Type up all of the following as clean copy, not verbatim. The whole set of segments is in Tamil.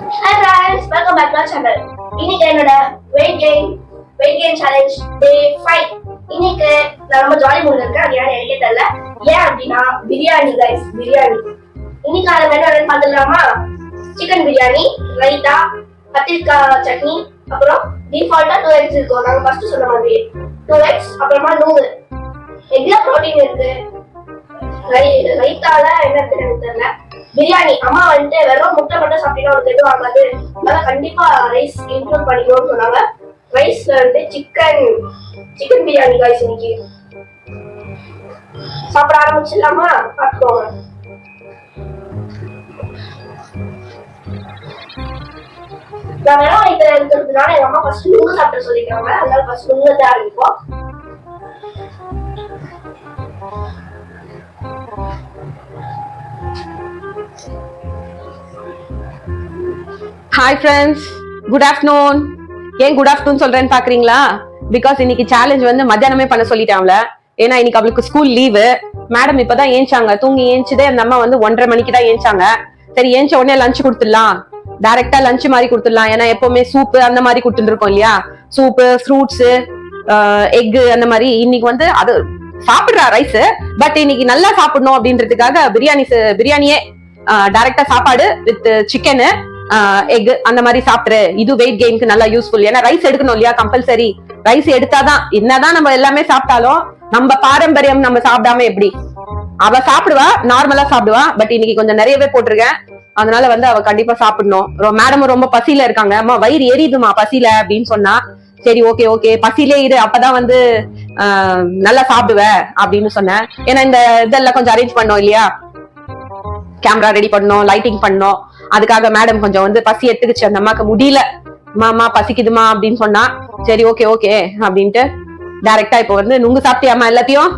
Hi guys, welcome back to our channel. இன்னைக்கு என்னோட weight gain challenge day 5. இன்னைக்கு நான் ரொம்ப ஜாலி மூட்ல இருக்கேன். அது யாரும் எனக்கே தெரியல. ஏன் அப்படின்னா பிரியாணி guys, பிரியாணி. இன்னைக்கு அந்த மெனு என்னன்னு பார்த்துடலாமா? சிக்கன் பிரியாணி, ரைத்தா, கத்திரிக்காய் சட்னி, அப்புறம் டிஃபால்ட்டா 2 eggs இருக்கும். நாங்க ஃபர்ஸ்ட் சொன்ன மாதிரி 2 eggs, அப்புறமா நூல். எக்ல புரோட்டீன் இருக்கு. ரைத்தால என்ன இருக்குன்னு தெரியல. பிரியாணி அம்மா வந்துட்டு வெறும் முட்டை மட்டும் சாப்பிட்டீங்கன்னா ஒரு கெட்டு ஆகாது, அதனால கண்டிப்பா ரைஸ் இன்க்ளூட் பண்ணிக்கணும்னு சொன்னாங்க. ரைஸ்ல வந்து சிக்கன் பிரியாணி ரைஸ் இன்னைக்கு சாப்பிட ஆரம்பிச்சிடலாமா? பார்த்துக்கோங்க. நான் வெறும் வயிற்றுல இருக்கிறதுனால எங்க அம்மா ஃபர்ஸ்ட் நுங்கு சாப்பிட சொல்லிட்டாங்க, அதனால ஃபர்ஸ்ட் நுங்கத்தை ஆரம்பிப்போம். Hi friends, good afternoon. ஏன் குட் ஆஃப்டர்நூன் சொல்றேன்னு பாக்குறீங்களா? பிகாஸ் இன்னைக்கு சேலஞ்ச் வந்து மத்தியானமே பண்ண சொல்லிட்டாங்கள. ஏன்னா இன்னைக்கு அவளுக்கு ஸ்கூல் லீவு. மேடம் இப்பதான் ஏஞ்சாங்க, தூங்கி ஏஞ்சுதே அந்த அம்மா வந்து 1:30 மணிக்கு தான் ஏஞ்சாங்க. சரி ஏஞ்ச உடனே லஞ்ச் கொடுத்துடலாம், டைரக்டா லஞ்ச் மாதிரி கொடுத்துடலாம். ஏன்னா எப்பவுமே சூப்பு அந்த மாதிரி கொடுத்துட்டு இருக்கோம் இல்லையா, சூப்பு, ஃப்ரூட்ஸ், எக் அந்த மாதிரி. இன்னைக்கு வந்து அது சாப்பிடுறா ரைஸ், பட் இன்னைக்கு நல்லா சாப்பிடணும் அப்படின்றதுக்காக பிரியாணியே டைரக்டா சாப்பாடு வித் சிக்கனு, எக் அந்த மாதிரி சாப்பிட்டுரு. இது வெயிட் கெயினுக்கு நல்லா யூஸ்ஃபுல். ஏன்னா ரைஸ் எடுக்கணும் இல்லையா, கம்பல்சரி. ரைஸ் எடுத்தாதான், என்னதான் நம்ம எல்லாமே சாப்பிட்டாலும் நம்ம பாரம்பரியம் நம்ம சாப்பிடாம எப்படி? அவ சாப்பிடுவா, நார்மலா சாப்பிடுவா, பட் இன்னைக்கு கொஞ்சம் நிறையவே போட்டிருக்கேன். அதனால வந்து அவ கண்டிப்பா சாப்பிடணும். மேடமும் ரொம்ப பசியில இருக்காங்க. அம்மா வயிறு எரியுதுமா பசியில அப்படின்னு சொன்னா, சரி ஓகே ஓகே பசியிலே இரு, அப்பதான் வந்து நல்லா சாப்பிடுவ அப்படின்னு சொன்னேன். ஏன்னா இந்த இதெல்லாம் கொஞ்சம் அரேஞ்ச் பண்ணோம் இல்லையா, கேமரா ரெடி பண்ணோம், லைட்டிங் பண்ணோம். அதுக்காக மேடம் கொஞ்சம் வந்து பசி எடுத்துக்கிச்சு. அந்த அம்மாக்கு முடியல, மாமா பசிக்குதுமா அப்படின்னு சொன்னா, சரி ஓகே ஓகே அப்படின்ட்டு டைரக்டா இப்ப வந்து நுங்கு சாப்பிட்டியாமா எல்லாத்தையும்?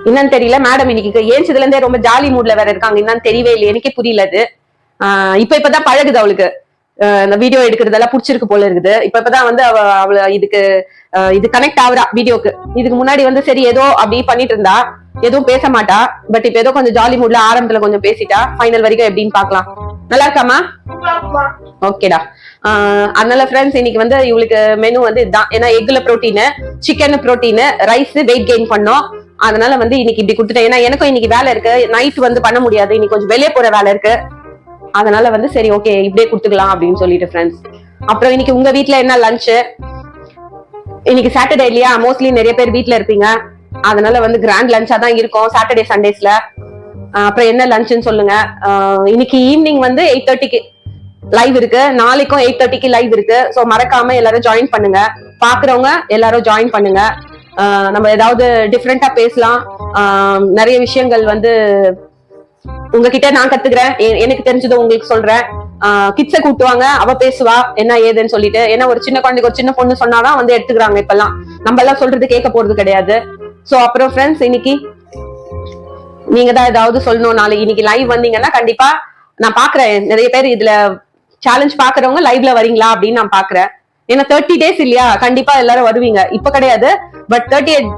என்னன்னு தெரியல, மேடம் இன்னைக்கு ஏஞ்சதுல இருந்தே ரொம்ப ஜாலி மூட்ல வேற இருக்காங்க. என்னன்னு தெரியவே இல்லை, எனக்கே புரியல அது. இப்பதான் பழகுது அவளுக்கு. இந்த வீடியோ எடுக்கிறதெல்லாம் பிடிச்சிருக்கு போல இருக்குது. இப்பதான் வந்து அவள இது கனெக்ட் ஆகுறா வீடியோக்கு. இதுக்கு முன்னாடி வந்து சரி ஏதோ அப்படி பண்ணிட்டு இருந்தா, எதுவும் பேச மாட்டா. பட் இப்ப ஏதோ கொஞ்சம் ஜாலி மூட்ல ஆரம்பத்துல கொஞ்சம் பேசிட்டா. ஃபைனல் வரைக்கும் எப்படின்னு பாக்கலாம். நல்லா இருக்காமா? ஓகேடா. அதனால ஃப்ரெண்ட்ஸ் இன்னைக்கு வந்து இவளுக்கு மெனு வந்து இதுதான். ஏன்னா எக்ல protein, chicken protein, rice weight gain பண்ணோம். அதனால வந்து இன்னைக்கு இப்படி கொடுத்துட்டேன். ஏன்னா எனக்கும் இன்னைக்கு வேலை இருக்கு, நைட் வந்து பண்ண முடியாது, இன்னைக்கு கொஞ்சம் வெளியே போற வேலை இருக்கு. அதனால வந்து சரி ஓகே இப்படியே கொடுத்துக்கலாம் அப்படின்னு சொல்லிட்டு ஃப்ரெண்ட்ஸ். அப்புறம் இன்னைக்கு உங்க வீட்டுல என்ன லஞ்ச்? இன்னைக்கு சாட்டர்டே இல்லையா, மோஸ்ட்லி நிறைய பேர் வீட்டுல இருப்பீங்க. அதனால வந்து கிராண்ட் லஞ்சா தான் இருக்கும் சாட்டர்டே சண்டேஸ்ல. அப்புறம் என்ன லஞ்சுன்னு சொல்லுங்க. இன்னைக்கு ஈவினிங் வந்து 8:30க்கு லைவ் இருக்கு, நாளைக்கும் 8:30க்கு லைவ் இருக்கு. சோ மறக்காம எல்லாரும் ஜாயின் பண்ணுங்க, பாக்குறவங்க எல்லாரும் ஜாயின் பண்ணுங்க. நம்ம ஏதாவது டிஃப்ரெண்டா பேசலாம். நிறைய விஷயங்கள் வந்து உங்ககிட்ட நான் கத்துக்கிறேன், எனக்கு தெரிஞ்சதை உங்களுக்கு சொல்றேன். கிட்ஸ கூட்டுவாங்க, அவ பேசுவா என்ன ஏதுன்னு சொல்லிட்டு. ஏன்னா ஒரு சின்ன குழந்தைக்கு ஒரு சின்ன பொண்ணு சொன்னாதான் வந்து எடுத்துக்கிறாங்க இப்பெல்லாம். நம்ம எல்லாம் சொல்றது கேட்க போறது கிடையாது. சோ அப்புறம் ஃப்ரெண்ட்ஸ் இன்னைக்கு நீங்க தான் ஏதாவது சொல்லணும். நாளைக்கு இன்னைக்கு லைவ் வந்தீங்கன்னா கண்டிப்பா நான் பாக்குறேன். நிறைய பேர் இதுல சேலஞ்ச் பாக்குறவங்க லைவ்ல வரீங்களா அப்படின்னு நான் பாக்குறேன். ஏன்னா 30 days இல்லையா, கண்டிப்பா எல்லாரும் வருவீங்க. இப்ப கிடையாது, பட் 30th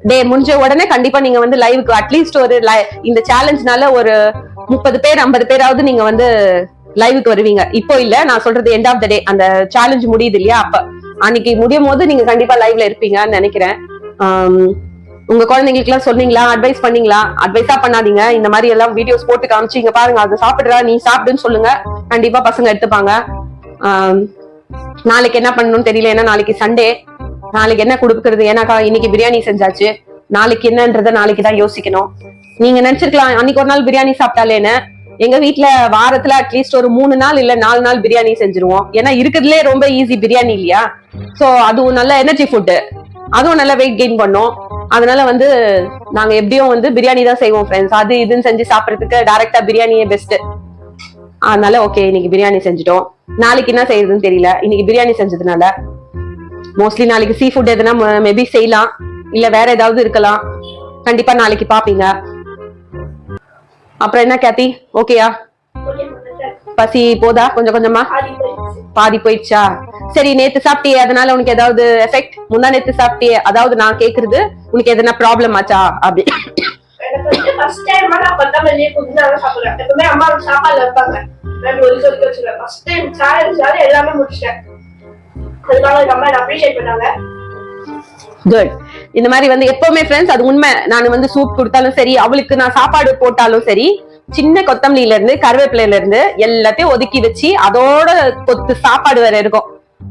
டே முடிஞ்ச உடனே கண்டிப்பா நீங்க வந்து லைவுக்கு அட்லீஸ்ட் ஒரு இந்த சேலஞ்ச்னால ஒரு 30 பேர் 50 பேராவது நீங்க வந்து லைவுக்கு வருவீங்க. இப்போ இல்ல, நான் சொல்றது எண்ட் ஆஃப் த டே, அந்த சேலஞ்ச் முடியுது இல்லையா, அப்ப அன்னைக்கு முடியும் போது நீங்க கண்டிப்பா லைவ்ல இருப்பீங்கன்னு நினைக்கிறேன். உங்க குழந்தைங்களுக்கு எல்லாம் சொன்னீங்களா, அட்வைஸ் பண்ணீங்களா? அட்வைஸா பண்ணாதீங்க, இந்த மாதிரி எல்லாம் வீடியோஸ் போட்டு காமிச்சு இங்க பாருங்க அது சாப்பிடுறா நீ சாப்பிடுன்னு சொல்லுங்க, கண்டிப்பா பசங்க எடுத்துப்பாங்க. நாளைக்கு என்ன பண்ணணும்னு தெரியல, ஏன்னா நாளைக்கு சண்டே. நாளைக்கு என்ன கொடுக்கறது? ஏன்னாக்கா இன்னைக்கு பிரியாணி செஞ்சாச்சு, நாளைக்கு என்னன்றத நாளைக்கு தான் யோசிக்கணும். நீங்க நினைச்சிருக்கலாம் அன்னைக்கு ஒரு நாள் பிரியாணி சாப்பிட்டாலேன்னு. எங்க வீட்டுல வாரத்துல அட்லீஸ்ட் ஒரு 3 நாள் இல்ல 4 நாள் பிரியாணி செஞ்சிருவோம். ஏன்னா இருக்கிறதுலே ரொம்ப ஈஸி பிரியாணி இல்லையா. சோ அதுவும் நல்ல எனர்ஜி ஃபுட், அதுவும் நல்லா வெயிட் கெயின் பண்ணும். அதனால வந்து நாங்க எப்படியும் வந்து பிரியாணி தான் செய்வோம் ஃப்ரெண்ட்ஸ். அது இதுன்னு செஞ்சு சாப்பிடறதுக்கு டைரக்டா பிரியாணியே பெஸ்ட். அதனால ஓகே இன்னைக்கு பிரியாணி செஞ்சுட்டோம். நாளைக்கு என்ன செய்யறதுன்னு தெரியல. இன்னைக்கு பிரியாணி செஞ்சதுனால மோஸ்ட்லி நாளைக்கு சீ ஃபுட் எதுனா மேபி செய்யலாம், இல்ல வேற ஏதாவது இருக்கலாம். கண்டிப்பா நாளைக்கு பாப்பீங்க. அப்புறம் என்ன கேத்தி, ஓகேயா? பசி போதா கொஞ்சம் கொஞ்சமா? பாதி போயிடுச்சா? சரி நேத்து சாப்பிட்டியே, அதனால உனக்கு ஏதாவது எஃபெக்ட்? முந்தா நேத்து சாப்பிட்டியே, அதாவது நான் கேக்குறது உனக்கு எதனா ப்ராப்ளம் ஆச்சா அப்படி? எனக்கு வந்து ஃபர்ஸ்ட் டைம் நான் கொத்தமல்லி புதினா சாப்பிடுறேன். எப்பவுமே அம்மா சாப்பாடுல வைப்பாங்க, நான் ஒதுக்கி ஒதுக்கி வச்சிருவேன். ஃபர்ஸ்ட் டைம் சேலஞ்சால எல்லாமே முடிச்சிட்டேன். அதுக்காக எங்க அம்மா என்ன அப்ரிஷியேட் பண்ணாங்க. குட். இந்த மாதிரி வந்து எப்பவுமே ஃப்ரெண்ட்ஸ் அது உண்மை. நான் வந்து சூப் கொடுத்தாலும் சரி, அவளுக்கு நான் சாப்பாடு போட்டாலும் சரி, சின்ன கொத்தமல்லியில இருந்து கருவேப்பிலையில இருந்து எல்லாத்தையும் ஒதுக்கி வச்சு அதோட கொத்து சாப்பாடு வேற இருக்கும்.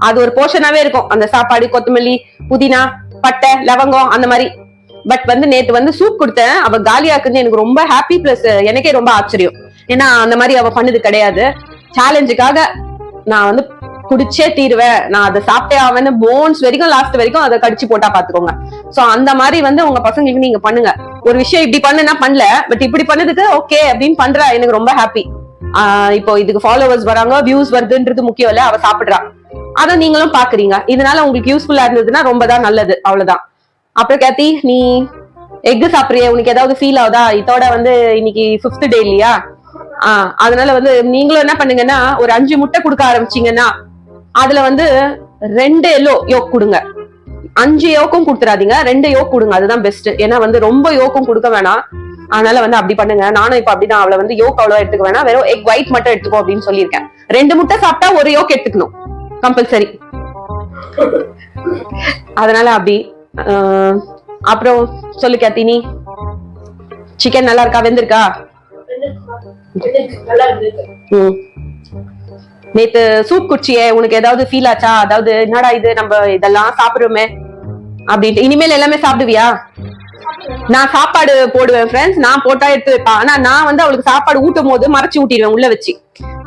அது ஒரு போர்ஷனாவே இருக்கும் அந்த சாப்பாடு. கொத்தமல்லி, புதினா, பட்டை, லவங்கம் அந்த மாதிரி. பட் வந்து நேத்து வந்து சூப் கொடுத்தேன், அவ காலியாக்குன்னு எனக்கு ரொம்ப ஹாப்பி. பிளஸ் எனக்கே ரொம்ப ஆச்சரியம். ஏன்னா அந்த மாதிரி அவ பண்ணது கிடையாது. சேலஞ்சுக்காக நான் வந்து குடிச்சே தீருவேன், நான் அதை சாப்பிட்டே ஆவேன்னு போன்ஸ் வரைக்கும் லாஸ்ட் வரைக்கும் அதை கடிச்சு போட்டா பாத்துக்கோங்க. சோ அந்த மாதிரி வந்து உங்க பசங்களுக்கு நீங்க பண்ணுங்க. ஒரு விஷயம் இப்படி பண்ணுனா பண்ணல, பட் இப்படி பண்ணதுக்கு ஓகே அப்படின்னு பண்றா, எனக்கு ரொம்ப ஹாப்பி. இப்போ இதுக்கு ஃபாலோவர்ஸ் வராங்க, வியூஸ் வருதுன்றது முக்கியம் இல்ல, அவ சாப்பிடுறா, அதை நீங்களும் பாக்குறீங்க. இதனால உங்களுக்கு யூஸ்ஃபுல்லா இருந்ததுன்னா ரொம்ப தான் நல்லது. அவ்வளவுதான். அப்புறம் கேத்தி, நீ எக் சாப்பிடுறிய, உனக்கு ஏதாவது ஃபீல் ஆகுதா? இதோட வந்து இன்னைக்கு 5th டே இல்லையா? அதனால வந்து நீங்களும் என்ன பண்ணுங்கன்னா, ஒரு 5 முட்டை கொடுக்க ஆரம்பிச்சீங்கன்னா அதுல வந்து 2 எல்லோ யோக் கொடுங்க. 5 யோக்கும் கொடுத்துறாதீங்க, 2 யோக் கொடுங்க. அதுதான் பெஸ்ட். ஏன்னா வந்து ரொம்ப யோக்கும் கொடுக்க வேணாம். அதனால வந்து அப்படி பண்ணுங்க. நானும் இப்ப அப்படிதான், அவளை வந்து யோக் அவ்வளவா எடுத்துக்க வேணாம், வெறும் எக் ஒயிட் மட்டும் எடுத்துக்கோ அப்படின்னு சொல்லியிருக்கேன். 2 முட்டை சாப்பிட்டா 1 யோக் எடுத்துக்கணும் கம்பல்சரி. அதனால அப்படி. அப்புறம் சொல்லு கேத்தி, நீ சிக்கன் நல்லா இருக்கா? வெந்திருக்கா? நேத்து சூப் குடிச்சியே, உனக்கு ஏதாவது ஃபீல் ஆச்சா? அதாவது என்னடா இது, நம்ம இதெல்லாம் சாப்பிடுறோமே அப்படின்ட்டு. இனிமேல் எல்லாமே சாப்பிடுவியா? நான் சாப்பாடு போடுவேன் ஃப்ரெண்ட்ஸ், நான் போட்டா எடுத்து வைப்பேன். ஆனா நான் வந்து அவளுக்கு சாப்பாடு ஊட்டும் போது மறைச்சு ஊட்டிடுவேன் உள்ள வச்சு.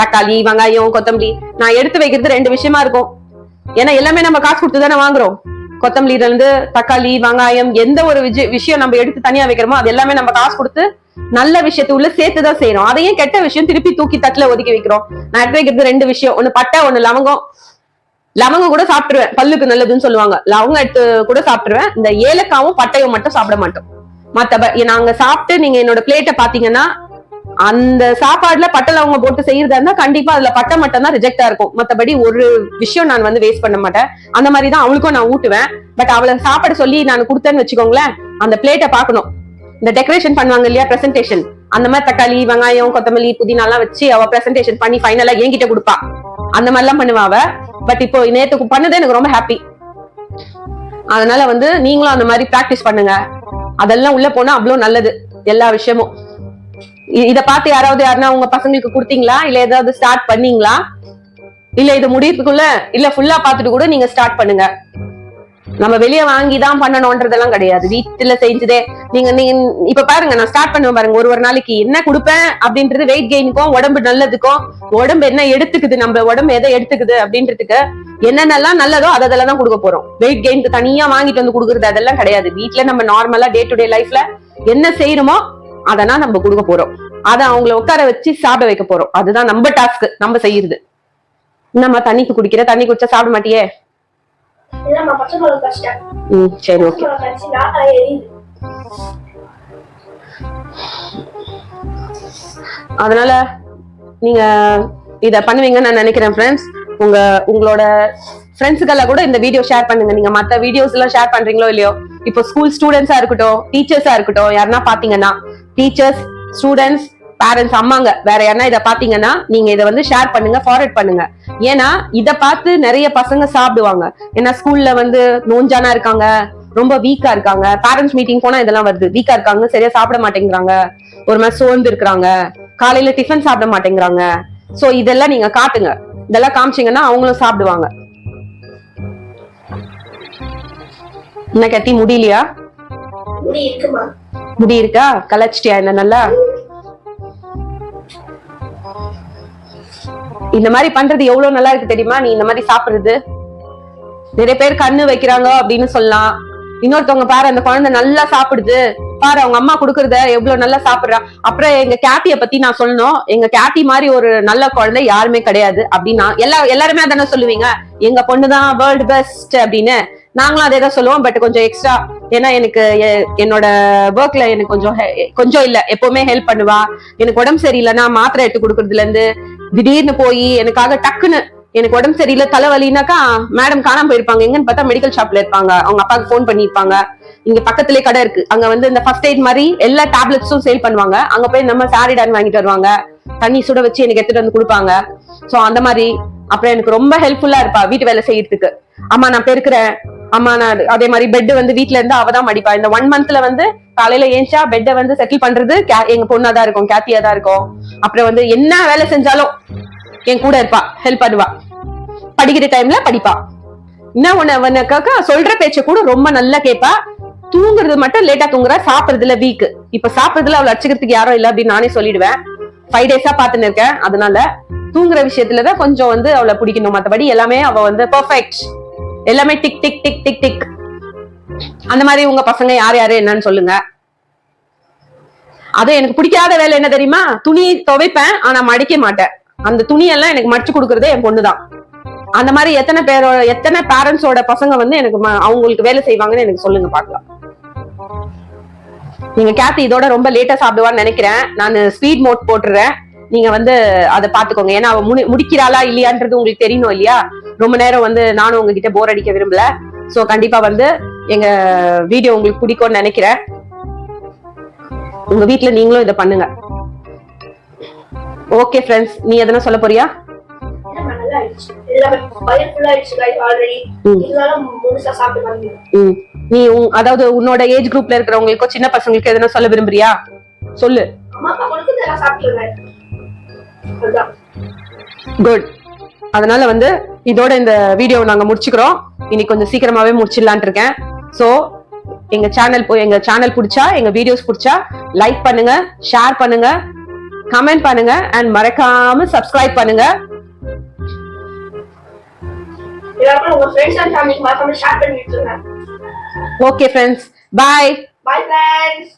தக்காளி, வெங்காயம், கொத்தமல்லி நான் எடுத்து வைக்கிறது 2 விஷயமா இருக்கும். ஏன்னா எல்லாமே நம்ம காசு கொடுத்து தானே வாங்குறோம். கொத்தமல்லியில இருந்து தக்காளி, வெங்காயம், எந்த ஒரு விஷயம் நம்ம எடுத்து தனியா வைக்கிறோமோ அது எல்லாமே நம்ம காசு கொடுத்து நல்ல விஷயத்த உள்ள சேர்த்துதான் செய்யறோம். அதையும் கெட்ட விஷயம் திருப்பி தூக்கி தட்டுல ஒதுக்கி வைக்கிறோம். நான் எடுத்து வைக்கிறது 2 விஷயம், ஒண்ணு பட்டை, ஒண்ணு லவங்கம். லவங்கம் கூட சாப்பிட்டுருவேன், பல்லுக்கு நல்லதுன்னு சொல்லுவாங்க. லவங்கம் எடுத்து கூட சாப்பிட்டுருவேன். இந்த ஏலக்காவும் பட்டையும் மட்டும் சாப்பிட மாட்டோம். மத்தபடி நாங்க சாப்பிட்டு நீங்க என்னோட பிளேட்டை பாத்தீங்கன்னா அந்த சாப்பாடுல பட்டை லவங்கம் போட்டு செய்யறதா இருந்தா கண்டிப்பா அதுல பட்டை மட்டும் தான் ரிஜெக்டா இருக்கும். மத்தபடி ஒரு விஷயம் நான் வந்து வேஸ்ட் பண்ண மாட்டேன். அந்த மாதிரிதான் அவளுக்கும் நான் ஊட்டுவேன். பட் அவளை சாப்பாடு சொல்லி நான் கொடுத்தேன்னு வச்சுக்கோங்களேன், அந்த பிளேட்டை பாக்கணும். இந்த டெக்கரேஷன் பண்ணுவாங்க இல்லையா, பிரசன்டேஷன், அந்த மாதிரி தக்காளி, வெங்காயம், கொத்தமல்லி, புதினா எல்லாம் வச்சு அவ பிரசன்டேஷன் பண்ணி ஃபைனலா என்கிட்ட கொடுப்பா. அந்த மாதிரி எல்லாம் பண்ணுவா அவ. பட் இப்போ நேத்துக்கு பண்ணதே எனக்கு ரொம்ப ஹாப்பி. அதனால வந்து நீங்களும் அந்த மாதிரி பிராக்டிஸ் பண்ணுங்க. அதெல்லாம் உள்ள போனா அவ்வளவு நல்லது எல்லா விஷயமும். இத பார்த்து யாருன்னா உங்க பசங்களுக்கு கொடுத்தீங்களா? இல்ல ஏதாவது ஸ்டார்ட் பண்ணீங்களா? இல்ல இது முடியறதுக்குள்ள இல்ல ஃபுல்லா பாத்துட்டு கூட நீங்க ஸ்டார்ட் பண்ணுங்க. நம்ம வெளியே வாங்கிதான் பண்ணணும்ன்றதெல்லாம் கிடையாது, வீட்டுல செஞ்சதே. நீங்க இப்ப பாருங்க, நான் ஸ்டார்ட் பண்ணுவேன் பாருங்க. ஒரு நாளைக்கு என்ன கொடுப்பேன் அப்படின்றது வெயிட் கெயினுக்கும் உடம்பு நல்லதுக்கும், உடம்பு என்ன எடுத்துக்குது, நம்ம உடம்பு எதை எடுத்துக்குது அப்படின்றதுக்கு என்னென்னலாம் நல்லதோ அதெல்லாம் தான் கொடுக்க போறோம். வெயிட் கெயினுக்கு தனியா வாங்கிட்டு வந்து கொடுக்குறது அதெல்லாம் கிடையாது. வீட்டுல நம்ம நார்மலா டே டு டே லைஃப்ல என்ன செய்யணுமோ அதெல்லாம் நம்ம கொடுக்க போறோம். அதை அவங்கள உட்கார வச்சு சாப்பிட வைக்க போறோம். அதுதான் நம்ம டாஸ்க், நம்ம செய்யறது. நம்ம தண்ணிக்கு குடிக்கிற, தண்ணி குடிச்சா சாப்பிட மாட்டியே? சரி, ஓகே. அதனால நீங்க இத பண்ணுவீங்கன்னு நான் நினைக்கிறேன் ஃப்ரெண்ட்ஸ். உங்களோட ஃப்ரெண்ட்ஸுக்கெல்லாம் கூட இந்த வீடியோ ஷேர் பண்ணுங்க. நீங்க மத்த வீடியோஸ் எல்லாம் ஷேர் பண்றீங்களோ இல்லையோ, இப்போ ஸ்கூல் ஸ்டூடெண்ட்ஸா இருக்கட்டும், டீச்சர்ஸா இருக்கட்டும், யாருன்னா பாத்தீங்கன்னா, டீச்சர்ஸ், ஸ்டூடெண்ட்ஸ், பேரண்ட்ஸ், அம்மாங்க, வேற யாருன்னா இதை பாத்தீங்கன்னா நீங்க இதை வந்து ஷேர் பண்ணுங்க, ஃபார்வர்ட் பண்ணுங்க. ஏன்னா இதை பார்த்து நிறைய பசங்க சாப்பிடுவாங்க. ஏன்னா ஸ்கூல்ல வந்து நோஞ்சானா இருக்காங்க, ரொம்ப வீக்கா இருக்காங்க. பேரண்ட்ஸ் மீட்டிங் போனா இதெல்லாம் வருது. வீக்கா இருக்காங்க, சரியா சாப்பிட மாட்டேங்கிறாங்க, ஒரு மாதிரி சோர்ந்து இருக்கிறாங்க, காலையில டிஃபன் சாப்பிட மாட்டேங்கிறாங்க. சோ இதெல்லாம் நீங்க காட்டுங்க. இதெல்லாம் காமிச்சீங்கன்னா அவங்களும் சாப்பிடுவாங்க. என்ன கத்தி, முடியலையா? முடி இருக்கா? கலைச்சிட்டியா என்ன நல்லா? இந்த மாதிரி பண்றது எவ்வளவு நல்லா இருக்கு தெரியுமா? நீ இந்த மாதிரி சாப்பிடுறது. நிறைய பேர் கண்ணு வைக்கிறாங்க அப்படின்னு சொல்லலாம். இன்னொருத்தவங்க பாரு, அந்த குழந்தை நல்லா சாப்பிடுது பாரு, அவங்க அம்மா குடுக்கறத எவ்வளவு நல்லா சாப்பிடுறா. அப்புறம் எங்க கேட்டிய பத்தி நான் சொல்லணும். எங்க கேட்டி மாதிரி ஒரு நல்ல குழந்தை யாருமே கிடையாது அப்படின்னா எல்லாருமே அதானே சொல்லுவீங்க, எங்க பொண்ணுதான் வேர்ல்டு பெஸ்ட் அப்படின்னு. நாங்களும் அதே தான் சொல்லுவோம். பட் கொஞ்சம் எக்ஸ்ட்ரா, ஏன்னா எனக்கு என்னோட ஒர்க்ல எனக்கு கொஞ்சம் இல்ல, எப்பவுமே ஹெல்ப் பண்ணுவா. எனக்கு உடம்பு சரியில்லைன்னா மாத்திரை எடுத்து கொடுக்கறதுல இருந்து, திடீர்னு போய் எனக்காக டக்குன்னு எனக்கு உடம்பு சரியில்லை தலைவலினாக்கா மேடம் காணாம போயிருப்பாங்க, எங்கன்னு பார்த்தா மெடிக்கல் ஷாப்ல இருப்பாங்க, அவங்க அப்பாவுக்கு போன் பண்ணிருப்பாங்க. இங்க பக்கத்துலயே கடை இருக்கு. அங்க வந்து இந்த ஃபர்ஸ்ட் எய்ட் மாதிரி எல்லா டேப்லெட்ஸும் சேல் பண்ணுவாங்க. அங்க போய் நம்ம சாரிடான் வாங்கிட்டு வருவாங்க, தண்ணி சுட வச்சு எனக்கு எடுத்துட்டு வந்து கொடுப்பாங்க. சோ அந்த மாதிரி அப்புறம் எனக்கு ரொம்ப ஹெல்ப்ஃபுல்லா இருப்பா வீட்டு வேலை செய்யறதுக்கு. அம்மா நான் பெருக்கிறேன், அம்மா நான் அதே மாதிரி பெட் வந்து வீட்டுல இருந்து அவதான் மடிப்பா. இந்த 1 மந்த்ல வந்து காலையில ஏஞ்சா பெட்டை வந்து செட்டில் பண்றது எங்க பொண்ணாதான் இருக்கும், கேத்தியா தான் இருக்கும். அப்புறம் வந்து என்ன வேலை செஞ்சாலும் என் கூட இருப்பா, ஹெல்ப் பண்ணுவா. படிக்கிற டைம்ல படிப்பா. என்ன உனக்காக சொல்ற பேச்ச கூட ரொம்ப நல்லா கேட்பா. தூங்குறது மட்டும் லேட்டா தூங்குறா, சாப்பிடுறதுல வீக். இப்ப சாப்பிடுறதுல அவளை அடிச்சுக்கிறதுக்கு யாரும் இல்ல அப்படின்னு நானே சொல்லிடுவேன். 5 டேஸா பாத்துன்னு இருக்கேன். அதனால தூங்குற விஷயத்துலதான் கொஞ்சம் வந்து அவளை பிடிக்கணும். மத்தபடி எல்லாமே அவ வந்து பெர்ஃபெக்ட், எல்லாமே tick tick tick tick tick. அந்த மாதிரி உங்க பசங்க யார் யாரு என்னன்னு சொல்லுங்க. அது எனக்கு பிடிக்காத வேலை என்ன தெரியுமா? துணி துவைப்பேன், ஆனா மடிக்க மாட்டேன். அந்த துணியெல்லாம் எனக்கு மடிச்சு கொடுக்கறதே என் பொண்ணுதான். அந்த மாதிரி எத்தனை பேரண்ட்ஸோட பசங்க வந்து எனக்கு அவங்களுக்கு வேலை செய்வாங்கன்னு எனக்கு சொல்லுங்க பாக்கலாம். நீங்க கேத்தி இதோட ரொம்ப லேட்டா சாப்பிடுவான்னு நினைக்கிறேன். நான் ஸ்பீட் மோட் போட்டுறேன், நீங்க வந்து அதை பாத்துக்கோங்க. ஏன்னா அவ முடிக்கிறாளா இல்லையான்றது உங்களுக்கு தெரியணும் இல்லையா? ரொம்ப நேரம் வந்து நானும் உங்ககிட்ட போர் அடிக்க விரும்பல. சோ கண்டிப்பா வந்து எங்க வீடியோ உங்களுக்கு பிடிக்கும்னு நினைக்கிறேன். உங்க வீட்டுல நீங்களும் இதை பண்ணுங்க. ஓகே ஃப்ரெண்ட்ஸ், நீ எதனா சொல்ல போறியா? நீ அதாவது உன்னோட ஏஜ் குரூப்ல இருக்கிறவங்களுக்கோ சின்ன பசங்களுக்கு எதனா சொல்ல விரும்புறியா? சொல்லு. குட். அதனால வந்து இதோட இந்த வீடியோ நாங்க முடிச்சுக்கிறோம். இன்னைக்கு கொஞ்சம் சீக்கிரமாவே முடிச்சிடலான் இருக்கேன். சோ எங்க சேனல் பிடிச்சா, எங்க வீடியோஸ் பிடிச்சா லைக் பண்ணுங்க, ஷேர் பண்ணுங்க, கமெண்ட் பண்ணுங்க அண்ட் மறக்காம சப்ஸ்கிரைப் பண்ணுங்க. உங்க ஃப்ரெண்ட்ஸ் அண்ட் ஃபேமிலிக்கு மறக்காம ஷேர் பண்ணி விட்டுருங்க. Okay friends, bye. Bye friends.